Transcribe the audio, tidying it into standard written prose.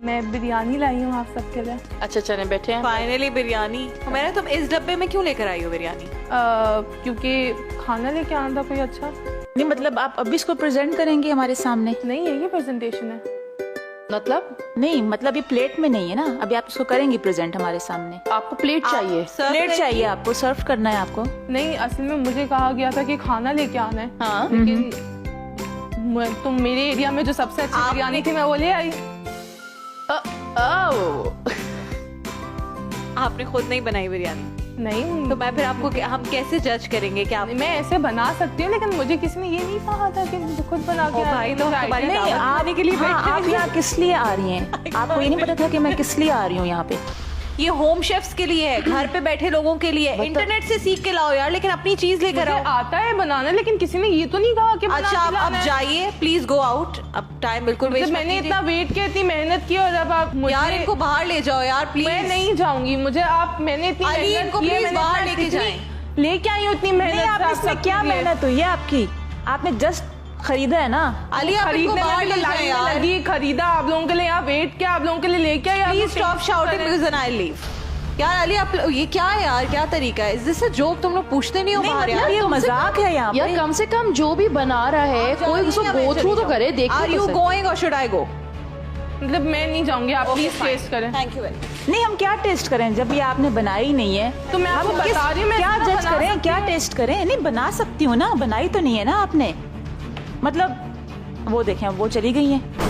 मैं बिरयानी लाई हूँ आप सबके लिए। अच्छा चलें बैठे हैं। फाइनली बिरयानी। मैंने तुम इस डब्बे में क्यों लेकर आई हो बिरयानी? क्योंकि खाना लेके आना था कोई अच्छा। नहीं मतलब आप अभी इसको प्रेजेंट करेंगे हमारे सामने? नहीं है ये प्रेजेंटेशन है। मतलब नहीं मतलब ये प्लेट में नहीं है ना, अभी आप इसको करेंगी प्रेजेंट हमारे सामने। आपको प्लेट चाहिए? प्लेट चाहिए आपको, सर्व करना है आपको? नहीं असल में मुझे कहा गया था कि खाना लेके आना है। हाँ लेकिन तुम मेरे एरिया में जो सबसे अच्छी बिरयानी थी मैं वो ले आई। आपने खुद नहीं बनाई बिरयानी? नहीं तो मैं फिर आपको हम कैसे जज करेंगे कि आप? मैं ऐसे बना सकती हूँ लेकिन मुझे किसी ने ये नहीं कहा था कि मुझे खुद बना के भाई तो हमारी नहीं, दावत खाने के लिए आप यहाँ किस लिए आ रही हैं? आपको ये नहीं पता था कि मैं किस लिए आ रही हूँ यहाँ पे? ये होम शेफ्स के लिए है, घर पे बैठे लोगों के लिए। इंटरनेट से सीख के लाओ यार, लेकिन अपनी चीज लेकर आओ। आता है बनाना लेकिन किसी ने ये तो नहीं कहा कि अच्छा अब जाइए प्लीज, गो आउट। अब टाइम बिल्कुल वेस्ट। मैंने इतना वेट किया, इतनी मेहनत की और अब आप मुझे यार इनको बाहर ले जाओ यार प्लीज। मैं नहीं जाऊंगी, मुझे आप मैंने इतनी मेहनत इनको की है, प्लीज मैंने बाहर इतना लेके जाएं। लेके आई हूँ इतनी मेहनत। आप इसमें क्या मेहनत हुई है आपकी? आपने जस्ट खरीदा है ना। अली आप इनको बाहर ले जाएं यार। लगी खरीदा आप लोगों के लिए, यहाँ वेट किया आप लोगों के लिए, लेके आई। Please stop shouting because then I leave. यार अली आप ये क्या है यार, क्या तरीका है? Is this a joke? तुम लोग पूछते नहीं हो बाहर यार? ये मजाक है यहाँ यार, कम से कम जो भी बना रहा है कोई उसको गो थ्रू तो करे, देखे। आर यू गोइंग और शुड आई गो? मतलब मैं नहीं जाऊंगी, आप प्लीज टेस्ट करें। Thank you very much. नहीं हम क्या टेस्ट करें जब ये आपने बनाई नहीं है? तो मैं आपको बता रही हूँ मैं क्या इसको जज बना करें, सकती क्या हूँ। टेस्ट करें? नहीं बना सकती हूँ ना, बनाई तो नहीं है ना आपने। मतलब वो देखें वो चली गई हैं।